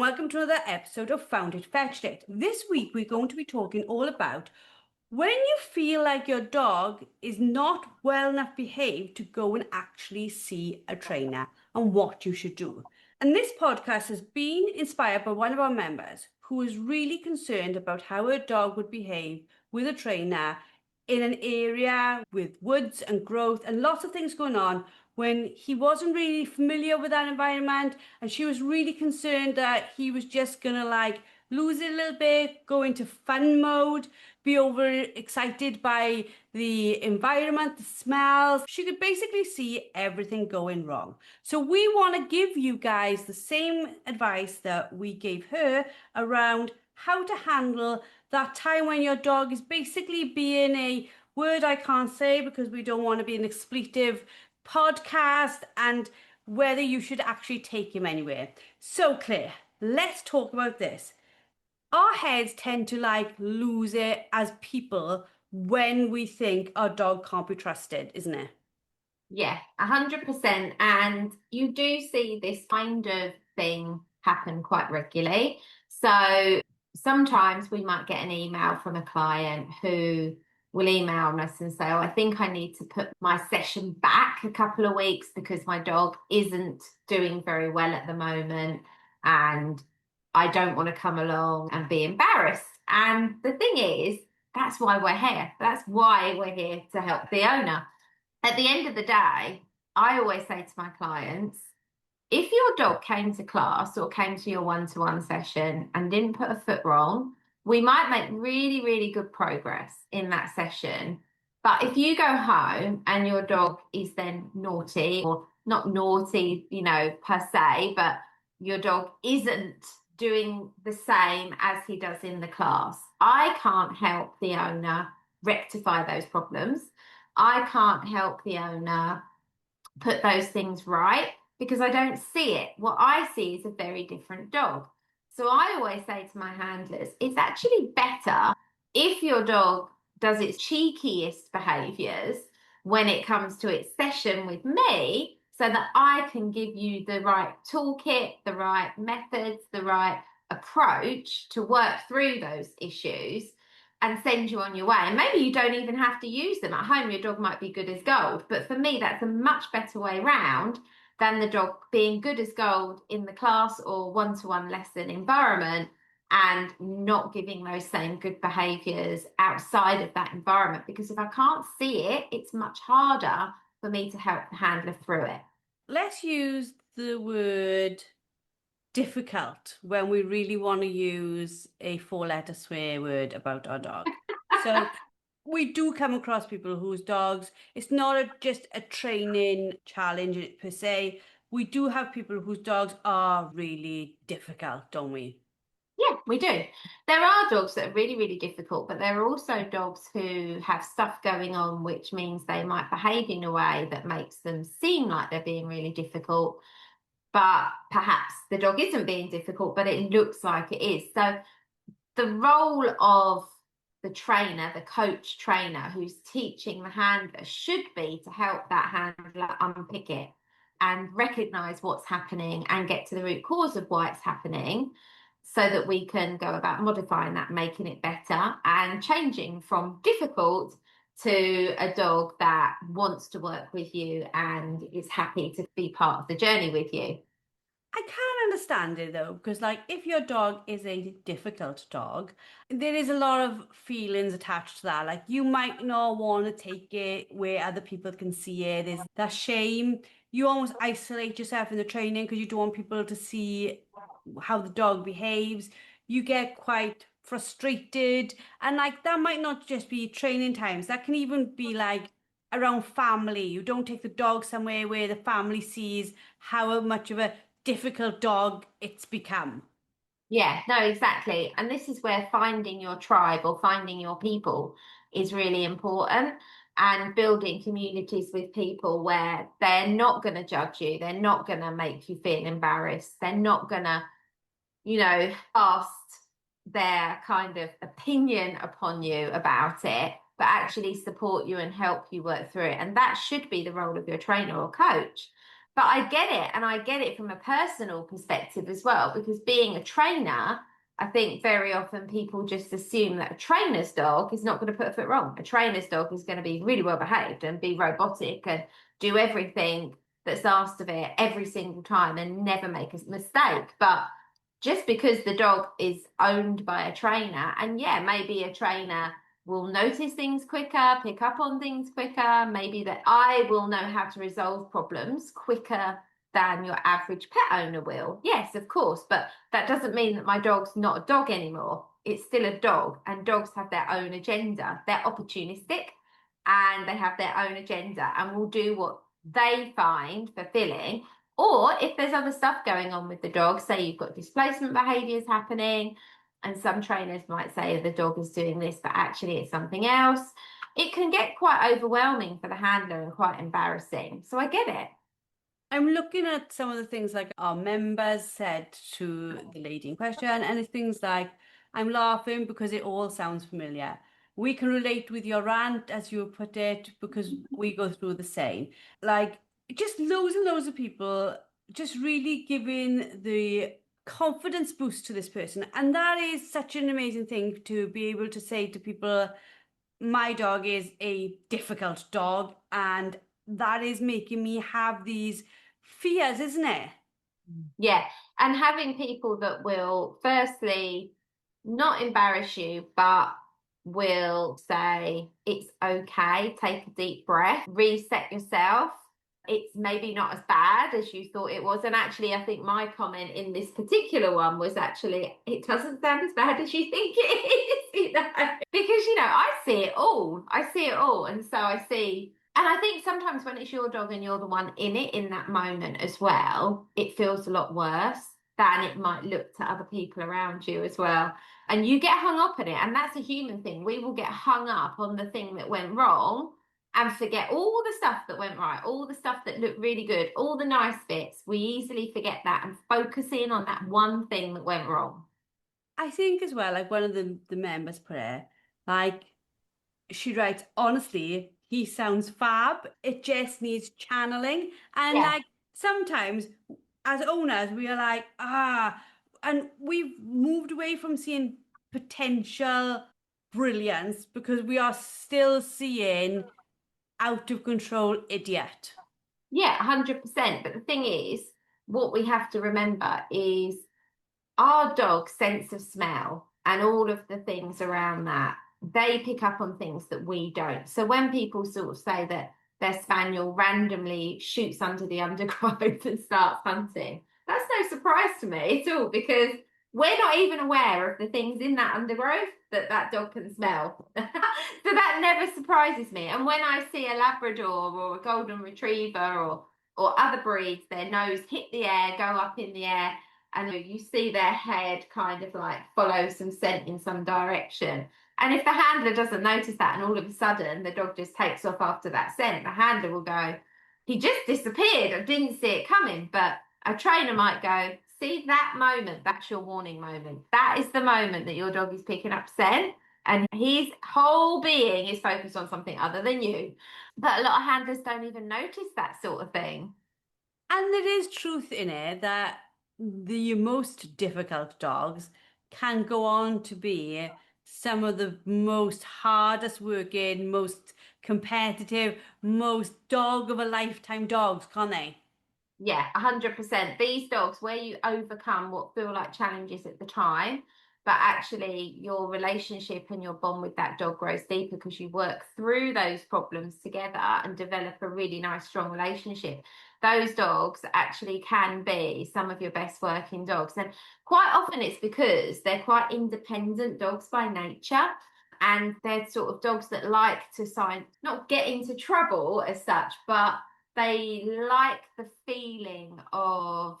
welcome to another episode of Found It, Fetched It. This week we're going to be talking all about when you feel like your dog is not well enough behaved to go and actually see a trainer and what you should do. And this podcast has been inspired by one of our members who is really concerned about how her dog would behave with a trainer in an area with woods and growth and lots of things going on when he wasn't really familiar with that environment, and she was really concerned that he was just gonna lose it a little bit, go into fun mode, be over excited by the environment, the smells. She could basically see everything going wrong. So we want to give you guys the same advice that we gave her around how to handle that time when your dog is basically being a word I can't say because we don't want to be an expletive podcast, and whether you should actually take him anywhere. So Claire, let's talk about this. Our heads tend to lose it as people when we think our dog can't be trusted, isn't it? Yeah, 100%. And you do see this kind of thing happen quite regularly. So sometimes we might get an email from a client who will email us and say, oh, I think I need to put my session back a couple of weeks because my dog isn't doing very well at the moment and I don't want to come along and be embarrassed. And the thing is, that's why we're here. That's why we're here to help the owner. At the end of the day, I always say to my clients, if your dog came to class or came to your one-to-one session and didn't put a foot wrong, we might make really, really good progress in that session. But if you go home and your dog is then naughty, or not naughty, per se, but your dog isn't doing the same as he does in the class, I can't help the owner rectify those problems. I can't help the owner put those things right because I don't see it. What I see is a very different dog. So I always say to my handlers, it's actually better if your dog does its cheekiest behaviours when it comes to its session with me, so that I can give you the right toolkit, the right methods, the right approach to work through those issues and send you on your way. And maybe you don't even have to use them. At home, your dog might be good as gold. But for me, that's a much better way round than the dog being good as gold in the class or one-to-one lesson environment and not giving those same good behaviours outside of that environment. Because if I can't see it, it's much harder for me to help the handler through it. Let's use the word difficult when we really want to use a 4-letter swear word about our dog. So we do come across people whose dogs, it's not just a training challenge per se. We do have people whose dogs are really difficult, don't we? Yeah, we do. There are dogs that are really, really difficult, but there are also dogs who have stuff going on, which means they might behave in a way that makes them seem like they're being really difficult, but perhaps the dog isn't being difficult, but it looks like it is. So the role of the trainer, the coach trainer who's teaching the handler, should be to help that handler unpick it and recognize what's happening and get to the root cause of why it's happening, so that we can go about modifying that, making it better and changing from difficult to a dog that wants to work with you and is happy to be part of the journey with you. I can understand it though, because if your dog is a difficult dog, there is a lot of feelings attached to that. You might not want to take it where other people can see it. There's that shame. You almost isolate yourself in the training because you don't want people to see how the dog behaves. You get quite frustrated, and that might not just be training times. That can even be around family. You don't take the dog somewhere where the family sees how much of a difficult dog it's become. Yeah, no, exactly. And this is where finding your tribe or finding your people is really important, and building communities with people where they're not going to judge you. They're not going to make you feel embarrassed. They're not going to, cast their kind of opinion upon you about it, but actually support you and help you work through it. And that should be the role of your trainer or coach. But I get it, and I get it from a personal perspective as well, because being a trainer, I think very often people just assume that a trainer's dog is not going to put a foot wrong. A trainer's dog is going to be really well behaved and be robotic and do everything that's asked of it every single time and never make a mistake. But just because the dog is owned by a trainer, and yeah, maybe a trainer will notice things quicker, pick up on things quicker. Maybe that I will know how to resolve problems quicker than your average pet owner will. Yes, of course, but that doesn't mean that my dog's not a dog anymore. It's still a dog, and dogs have their own agenda. They're opportunistic and they have their own agenda and will do what they find fulfilling. Or if there's other stuff going on with the dog, say you've got displacement behaviours happening, and some trainers might say the dog is doing this, but actually it's something else. It can get quite overwhelming for the handler and quite embarrassing. So I get it. I'm looking at some of the things like our members said to the lady in question, and it's things like, I'm laughing because it all sounds familiar. We can relate with your rant, as you put it, because we go through the same. Like, just loads and loads of people just really giving the confidence boost to this person. And that is such an amazing thing to be able to say to people, my dog is a difficult dog, and that is making me have these fears, isn't it? Yeah. And having people that will firstly not embarrass you, but will say it's okay, take a deep breath, reset yourself. It's maybe not as bad as you thought it was. And actually, I think my comment in this particular one was actually, it doesn't sound as bad as you think it is, because, I see it all. I see it all. And so I see. And I think sometimes when it's your dog and you're the one in it in that moment as well, it feels a lot worse than it might look to other people around you as well. And you get hung up on it. And that's a human thing. We will get hung up on the thing that went wrong and forget all the stuff that went right, all the stuff that looked really good, all the nice bits. We easily forget that and focus in on that one thing that went wrong. I think as well, like one of the members put it, like she writes, honestly, he sounds fab. It just needs channeling. And Yeah. like sometimes as owners, we are like, and we've moved away from seeing potential brilliance because we are still seeing out of control idiot. Yeah, 100%. But the thing is, what we have to remember is our dog's sense of smell and all of the things around that, they pick up on things that we don't. So when people sort of say that their spaniel randomly shoots under the undergrowth and starts hunting, that's no surprise to me at all, because we're not even aware of the things in that undergrowth that that dog can smell. So that never surprises me. And when I see a Labrador or a Golden Retriever or other breeds, their nose hit the air, go up in the air, and you see their head kind of like follow some scent in some direction. And if the handler doesn't notice that and all of a sudden the dog just takes off after that scent, the handler will go, he just disappeared. I didn't see it coming. But a trainer might go, see that moment, that's your warning moment. That is the moment that your dog is picking up scent and his whole being is focused on something other than you. But a lot of handlers don't even notice that sort of thing. And there is truth in it that the most difficult dogs can go on to be some of the most hardest working, most competitive, most dog of a lifetime dogs, can't they? Yeah, 100%. These dogs, where you overcome what feel like challenges at the time, but actually your relationship and your bond with that dog grows deeper because you work through those problems together and develop a really nice, strong relationship. Those dogs actually can be some of your best working dogs. And quite often it's because they're quite independent dogs by nature. And they're sort of dogs that like to sign, not get into trouble as such, but they like the feeling of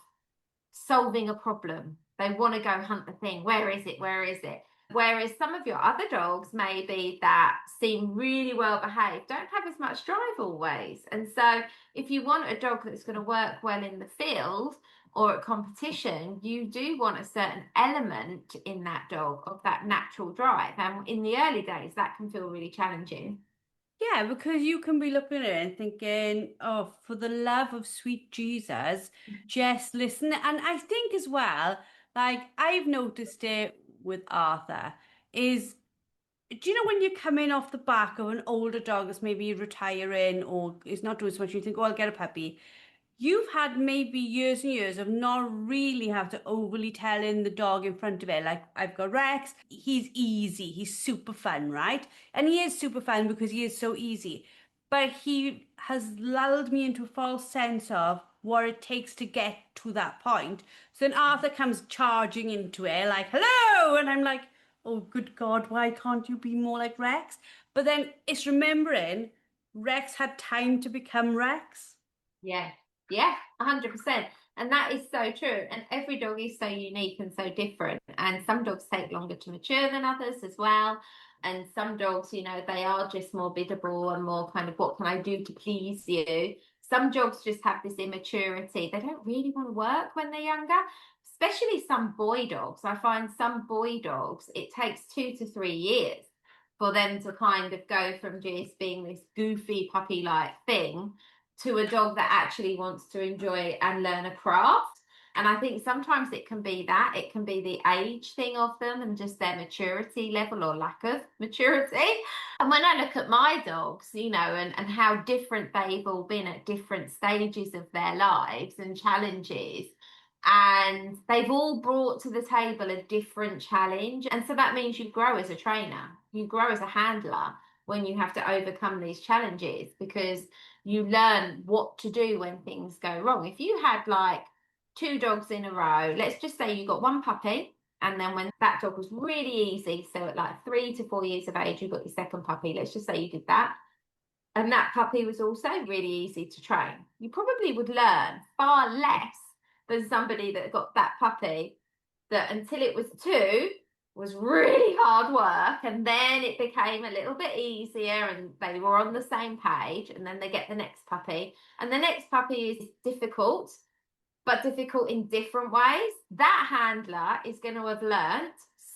solving a problem. They want to go hunt the thing. Where is it? Where is it? Whereas some of your other dogs, maybe that seem really well behaved, don't have as much drive always. And so, if you want a dog that's going to work well in the field or at competition, you do want a certain element in that dog of that natural drive. And in the early days, that can feel really challenging. Yeah, because you can be looking at it and thinking, oh, for the love of sweet Jesus, just listen. And I think as well, like I've noticed it with Arthur, is do you know when you come in off the back of an older dog that's maybe retiring or is not doing so much, you think, oh, I'll get a puppy. You've had maybe years and years of not really have to overly tell in the dog in front of it. Like I've got Rex, he's easy, he's super fun, right? And he is super fun because he is so easy. But he has lulled me into a false sense of what it takes to get to that point. So then Arthur comes charging into it like, hello! And I'm like, oh, good God, why can't you be more like Rex? But then it's remembering Rex had time to become Rex. Yeah, yeah, 100%. And that is so true. And every dog is so unique and so different. And some dogs take longer to mature than others as well. And some dogs, they are just more biddable and more kind of, what can I do to please you? Some dogs just have this immaturity. They don't really want to work when they're younger, especially some boy dogs. I find some boy dogs, it takes 2 to 3 years for them to kind of go from just being this goofy puppy-like thing to a dog that actually wants to enjoy and learn a craft. And I think sometimes it can be that, it can be the age thing of them and just their maturity level or lack of maturity. And when I look at my dogs, and how different they've all been at different stages of their lives and challenges, and they've all brought to the table a different challenge. And so that means you grow as a trainer, you grow as a handler when you have to overcome these challenges, because you learn what to do when things go wrong. If you had like 2 dogs in a row, let's just say you got one puppy, and then when that dog was really easy, so at like 3 to 4 years of age, you got your second puppy. Let's just say you did that. And that puppy was also really easy to train. You probably would learn far less than somebody that got that puppy that until it was 2 was really hard work, and then it became a little bit easier and they were on the same page, and then they get the next puppy, and the next puppy is difficult, but difficult in different ways. That handler is going to have learnt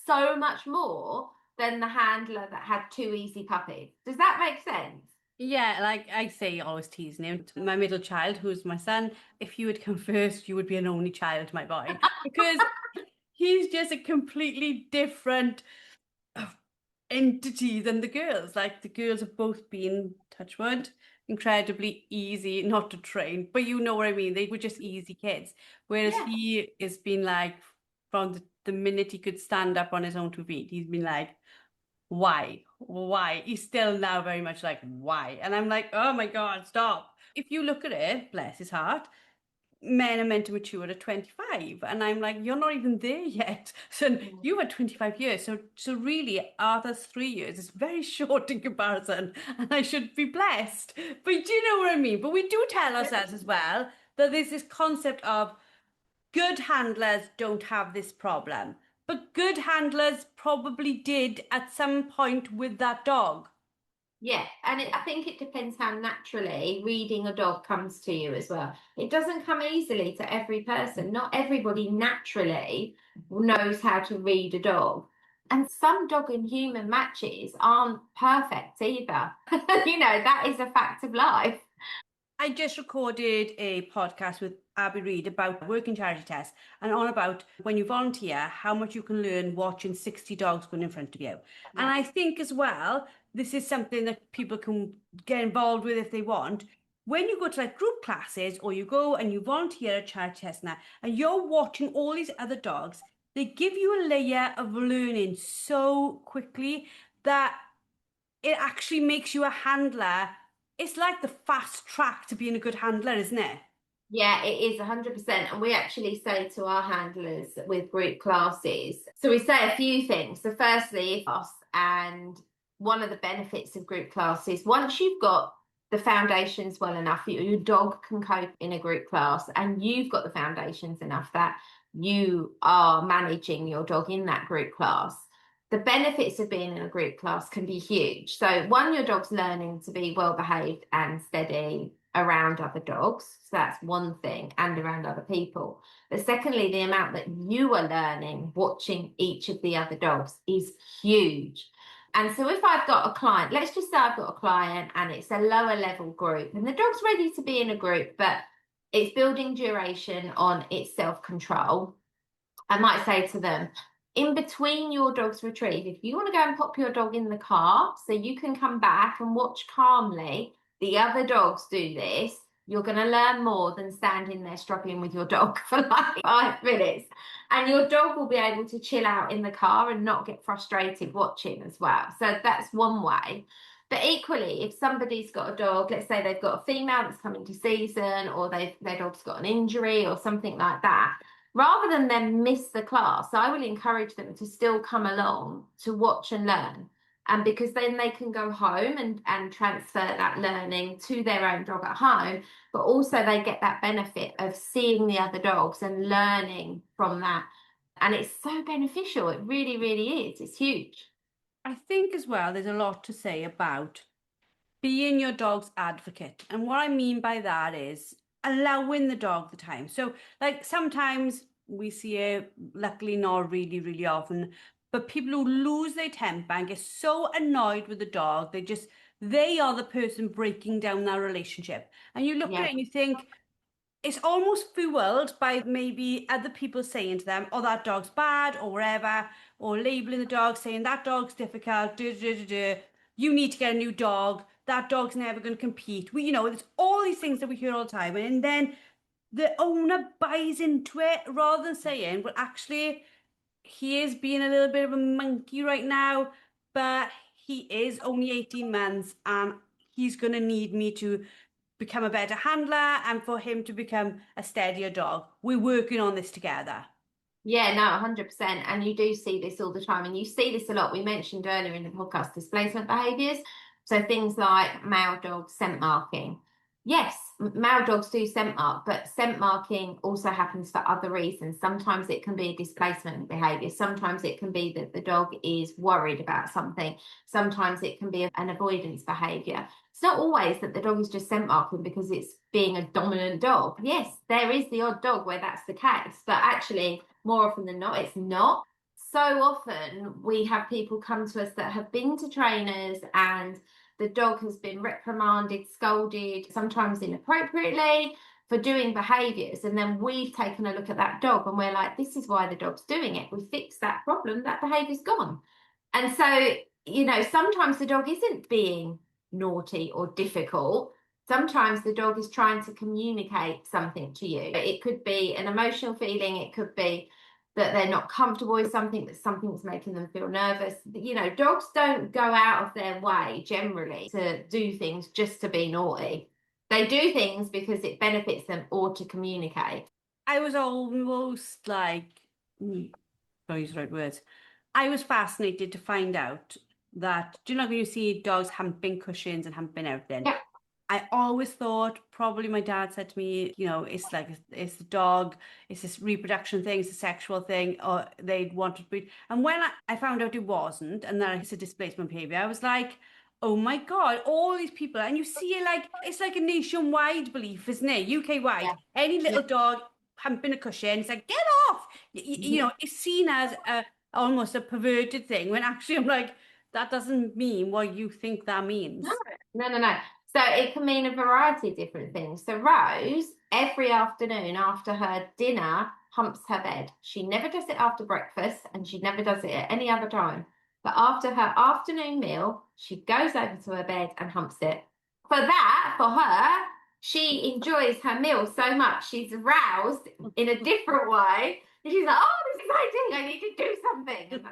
so much more than the handler that had 2 easy puppies. Does that make sense? Yeah, like I say, always teasing him. My middle child, who's my son, if you would come first, you would be an only child, my boy. Because he's just a completely different entity than the girls. Like the girls have both been, touch wood, incredibly easy not to train. But you know what I mean. They were just easy kids. Whereas Yeah. he has been like, from the minute he could stand up on his own 2 feet, he's been like, why? Why? He's still now very much like, why? And I'm like, oh my God, stop. If you look at it, bless his heart, men are meant to mature at 25. And I'm like, you're not even there yet. So Mm. you had 25 years. So really, Arthur's 3 years is very short in comparison. And I should be blessed. But do you know what I mean? But we do tell ourselves as well that there's this concept of good handlers don't have this problem. But good handlers probably did at some point with that dog. Yeah, and I think it depends how naturally reading a dog comes to you as well. It doesn't come easily to every person. Not everybody naturally knows how to read a dog. And some dog and human matches aren't perfect either. That is a fact of life. I just recorded a podcast with Abby Reid about working charity tests and on about when you volunteer, how much you can learn watching 60 dogs going in front of you. And Yeah. I think as well, this is something that people can get involved with if they want. When you go to like group classes or you go and you volunteer at charity test now, and you're watching all these other dogs, they give you a layer of learning so quickly that it actually makes you a handler. It's like the fast track to being a good handler, isn't it? Yeah, it is 100%. And we actually say to our handlers with group classes, so we say a few things. So, firstly, us, and one of the benefits of group classes, once you've got the foundations well enough, your dog can cope in a group class, and you've got the foundations enough that you are managing your dog in that group class. The benefits of being in a group class can be huge. So, one, your dog's learning to be well behaved and steady around other dogs. So that's one thing, and around other people. But secondly, the amount that you are learning watching each of the other dogs is huge. And so if I've got a client, let's just say I've got a client and it's a lower level group and the dog's ready to be in a group, but it's building duration on its self-control. I might say to them, in between your dog's retrieve, if you want to go and pop your dog in the car so you can come back and watch calmly the other dogs do this, you're going to learn more than standing there struggling with your dog for like 5 minutes. And your dog will be able to chill out in the car and not get frustrated watching as well. So that's one way. But equally, if somebody's got a dog, let's say they've got a female that's coming to season, or their dog's got an injury or something like that, rather than them miss the class, I will encourage them to still come along to watch and learn. And because then they can go home and transfer that learning to their own dog at home, but also they get that benefit of seeing the other dogs and learning from that. And it's so beneficial. It really, really is. It's huge. I think as well, there's a lot to say about being your dog's advocate. And what I mean by that is allowing the dog the time. So, like, sometimes we see it, luckily not really, really often, but people who lose their temper and get so annoyed with the dog, they are the person breaking down that relationship. And you look at Yeah. it and you think, it's almost fueled by maybe other people saying to them, oh, that dog's bad or whatever, or labeling the dog, saying that dog's difficult, you need to get a new dog, that dog's never going to compete. There's all these things that we hear all the time. And then the owner buys into it rather than saying, well, actually, he is being a little bit of a monkey right now, but he is only 18 months and he's going to need me to become a better handler and for him to become a steadier dog. We're working on this together. Yeah, no, 100%. And you do see this all the time. And you see this a lot. We mentioned earlier in the podcast displacement behaviours. So things like male dog scent marking. Yes, male dogs do scent mark, but scent marking also happens for other reasons. Sometimes it can be a displacement behaviour. Sometimes it can be that the dog is worried about something. Sometimes it can be an avoidance behaviour. It's not always that the dog is just scent marking because it's being a dominant dog. Yes, there is the odd dog where that's the case, but actually, more often than not, it's not. So often we have people come to us that have been to trainers and the dog has been reprimanded, scolded, sometimes inappropriately for doing behaviours. And then we've taken a look at that dog and we're like, this is why the dog's doing it. We fixed that problem, that behaviour's gone. And so, sometimes the dog isn't being naughty or difficult. Sometimes the dog is trying to communicate something to you. It could be an emotional feeling, it could be that they're not comfortable with something, that something's making them feel nervous. Dogs don't go out of their way generally to do things just to be naughty. They do things because it benefits them or to communicate. I was almost like, don't use the right words. I was fascinated to find out that, do you know when you see dogs humping cushions and humping everything? Yeah. I always thought, probably my dad said to me, it's like, it's the dog, it's this reproduction thing, it's a sexual thing, or they want to breed. And when I found out it wasn't, and that it's a displacement behavior, I was like, oh my God, all these people, and you see it like, it's like a nationwide belief, isn't it? UK-wide. Yeah. Any Yeah. little dog humping a cushion, it's like, get off! It's seen as almost a perverted thing, when actually I'm like, that doesn't mean what you think that No, means. no, no, no. So it can mean a variety of different things. So Rose, every afternoon after her dinner, humps her bed. She never does it after breakfast and she never does it at any other time. But after her afternoon meal, she goes over to her bed and humps it. For her, she enjoys her meal so much. She's aroused in a different way. And she's like, oh, this is exciting. I need to do something.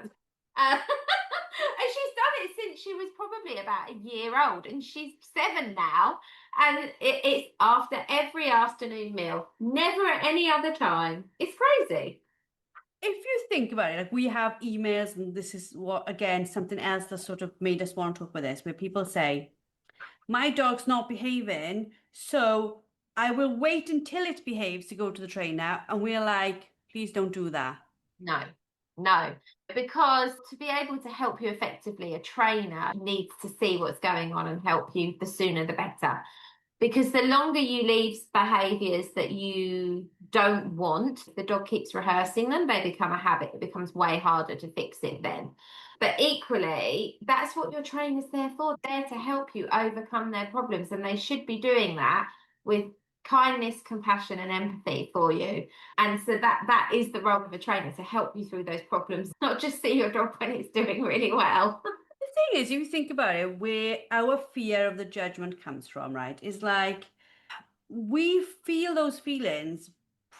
And she's done it since she was probably about a year old, and she's 7 now. And it's after every afternoon meal, never at any other time. It's crazy. If you think about it, like we have emails, and this is what, again, something else that sort of made us want to talk about this, where people say, my dog's not behaving, so I will wait until it behaves to go to the trainer. And we're like, please don't do that. No, no. Because to be able to help you effectively, a trainer needs to see what's going on and help you. The sooner the better. Because the longer you leave behaviours that you don't want, the dog keeps rehearsing them, they become a habit. It becomes way harder to fix it then. But equally, that's what your trainer's there for, there to help you overcome their problems. And they should be doing that with kindness, compassion, and empathy for you. And so that is the role of a trainer, to help you through those problems, not just see your dog when it's doing really well. The thing is, if you think about it, where our fear of the judgment comes from, right, is like we feel those feelings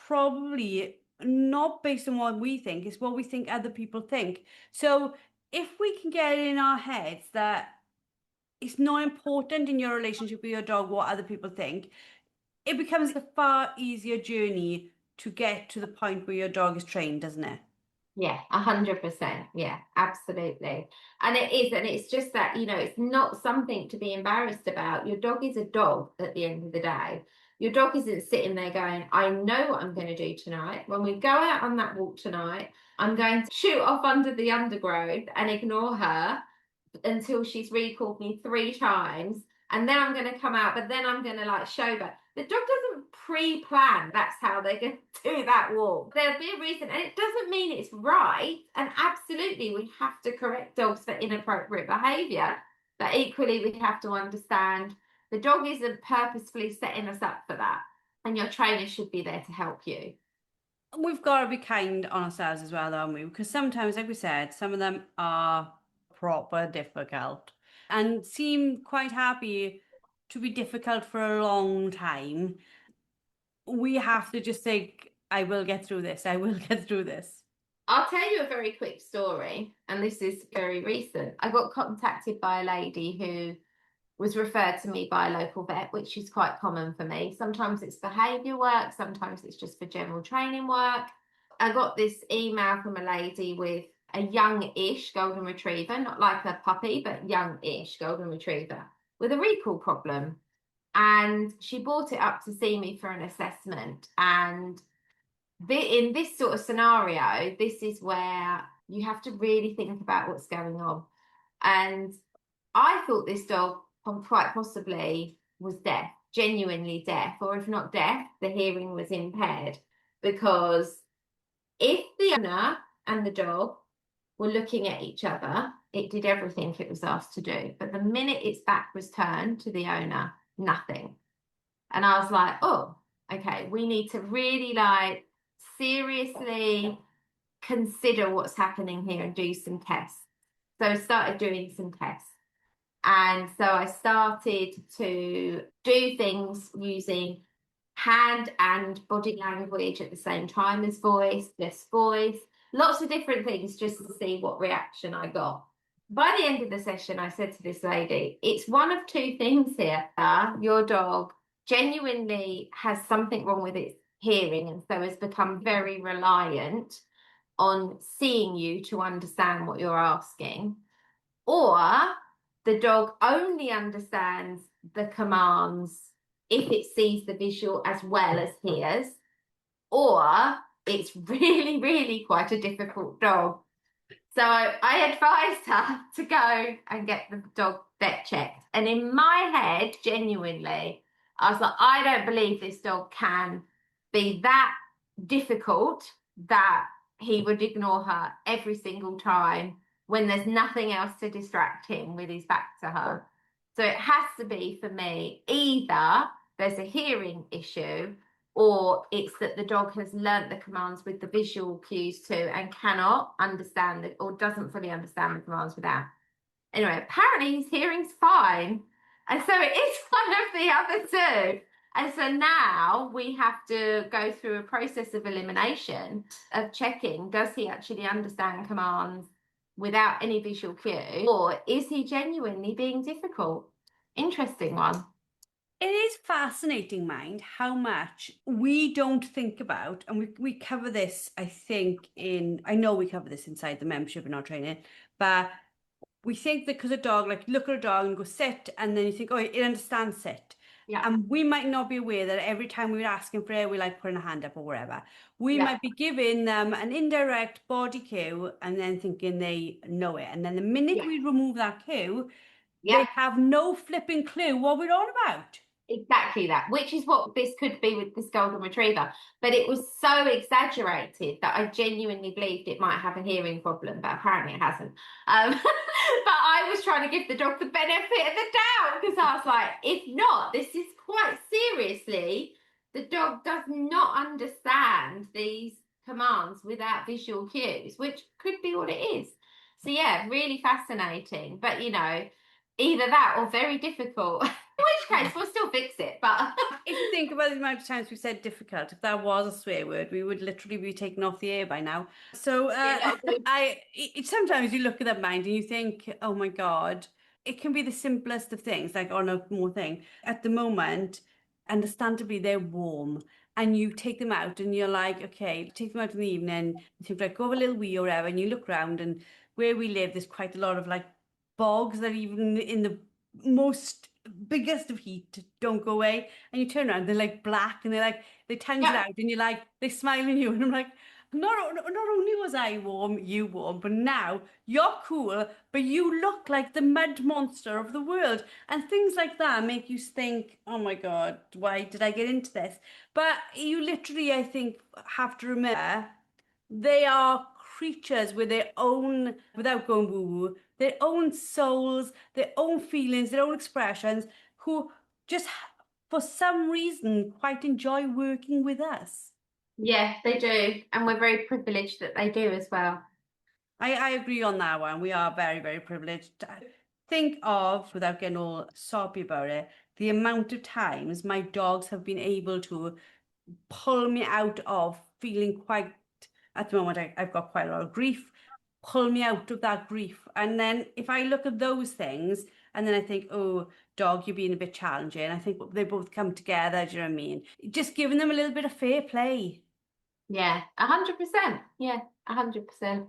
probably not based on what we think, it's what we think other people think. So if we can get it in our heads that it's not important in your relationship with your dog what other people think, it becomes a far easier journey to get to the point where your dog is trained, doesn't it? Yeah, 100%. Yeah, absolutely. And it is, and it's just that, it's not something to be embarrassed about. Your dog is a dog at the end of the day. Your dog isn't sitting there going, I know what I'm going to do tonight. When we go out on that walk tonight, I'm going to shoot off under the undergrowth and ignore her until she's recalled me 3 times. And then I'm going to come out, but then I'm going to like show that the dog doesn't pre-plan that's how they're going to do that walk. There'll be a reason, and it doesn't mean it's right. And absolutely, we have to correct dogs for inappropriate behaviour, but equally, we have to understand the dog isn't purposefully setting us up for that, and your trainer should be there to help you. We've got to be kind on ourselves as well, haven't we? Because sometimes, like we said, some of them are proper difficult and seem quite happy to be difficult for a long time. We have to just think, I will get through this. I will get through this. I'll tell you a very quick story, and this is very recent. I got contacted by a lady who was referred to me by a local vet, which is quite common for me. Sometimes it's behaviour work, sometimes it's just for general training work. I got this email from a lady with a young-ish golden retriever, not like a puppy, but young-ish golden retriever with a recall problem. And she brought it up to see me for an assessment. And in this sort of scenario, this is where you have to really think about what's going on. And I thought this dog quite possibly was deaf, genuinely deaf, or if not deaf, the hearing was impaired. Because if the owner and the dog were looking at each other, it did everything it was asked to do. But the minute its back was turned to the owner, nothing. And I was like, oh, okay, we need to really like seriously consider what's happening here and do some tests. So I started doing some tests. And so I started to do things using hand and body language at the same time as voice, just voice, lots of different things just to see what reaction I got. By the end of the session, I said to this lady, it's one of 2 things here. Your dog genuinely has something wrong with its hearing and so has become very reliant on seeing you to understand what you're asking, or the dog only understands the commands if it sees the visual as well as hears, or it's really, really quite a difficult dog. So I advised her to go and get the dog vet checked. And in my head, genuinely, I was like, I don't believe this dog can be that difficult that he would ignore her every single time when there's nothing else to distract him with his back to her. So it has to be for me, either there's a hearing issue or it's that the dog has learnt the commands with the visual cues too and cannot understand it or doesn't fully understand the commands without. Anyway, apparently his hearing's fine. And so it is one of the other two. And so now we have to go through a process of elimination of checking, does he actually understand commands without any visual cue, or is he genuinely being difficult? Interesting one. It is fascinating, mind, how much we don't think about, and we cover this, I think, I know we cover this inside the membership in our training, but we think that because a dog, like look at a dog and go sit, and then you think, oh, it understands sit. Yeah. And we might not be aware that every time we're asking for it, we like putting a hand up or whatever. We Yeah. might be giving them an indirect body cue and then thinking they know it. And then the minute Yeah. we remove that cue, Yeah. they have no flipping clue what we're on about. Exactly that, which is what this could be with this golden retriever. But it was so exaggerated that I genuinely believed it might have a hearing problem, but apparently it hasn't. But I was trying to give the dog the benefit of the doubt because I was like, if not, this is quite seriously, the dog does not understand these commands without visual cues, which could be what it is. So yeah, really fascinating. But either that or very difficult. In which case, we'll still fix it. But If you think about the amount of times we said difficult, if that was a swear word, we would literally be taken off the air by now. So yeah, not good. sometimes you look at that mind and you think, oh my God, it can be the simplest of things, like on a more thing. At the moment, understandably, they're warm. And you take them out and you're like, okay, take them out in the evening, you think like go have a little wee or whatever, and you look around and where we live, there's quite a lot of like bogs that even in the most biggest of heat don't go away, and you turn around, they're like black and they're like they tangent Yeah, out and you're like they smile at you and I'm like not only was I warm, you warm, but now you're cool, but you look like the mud monster of the world. And things like that make you think, oh my God, why did I get into this? But you literally, I think, have to remember they are creatures with their own, without going woo woo, their own souls, their own feelings, their own expressions, who just, for some reason, quite enjoy working with us. yeah, they do, and we're very privileged that they do as well. I agree on that one. We are very, very privileged. Think of, without getting all soppy about it, the amount of times my dogs have been able to pull me out of feeling quite, at the moment, I've got quite a lot of grief, pull me out of that grief. And then if I look at those things and then I think, oh, dog, you're being a bit challenging, I think they both come together. Do you know what I mean? Just giving them a little bit of fair play. Yeah, 100%. Yeah, 100%.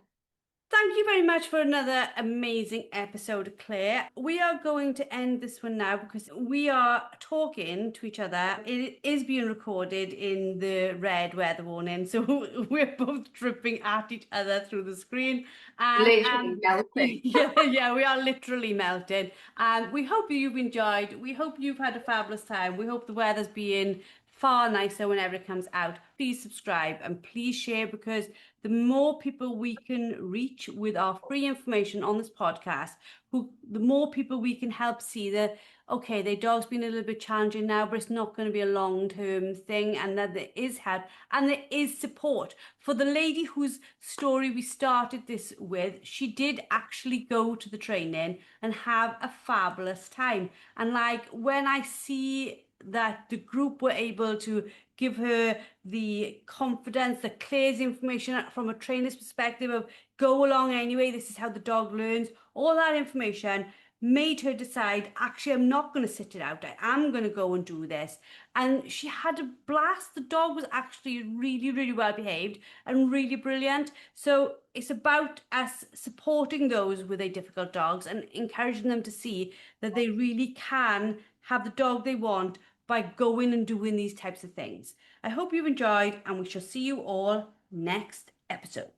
Thank you very much for another amazing episode, Claire. We are going to end this one now because we are talking to each other. It is being recorded in the red weather warning, so we're both dripping at each other through the screen. And Literally melting. yeah, we are literally melting. And we hope you've enjoyed. We hope you've had a fabulous time. We hope the weather's been far nicer whenever it comes out. Please subscribe and please share, because the more people we can reach with our free information on this podcast, the more people we can help see that, okay, their dog's been a little bit challenging now, but it's not going to be a long-term thing, and that there is help and there is support. For the lady whose story we started this with, she did actually go to the training and have a fabulous time. And like when I see that the group were able to give her the confidence that Claire's information from a trainer's perspective of go along anyway, this is how the dog learns, all that information made her decide, actually, I'm not going to sit it out. I am going to go and do this. And she had a blast. The dog was actually really, really well behaved and really brilliant. So it's about us supporting those with a difficult dogs and encouraging them to see that they really can have the dog they want by going and doing these types of things. I hope you've enjoyed, and we shall see you all next episode.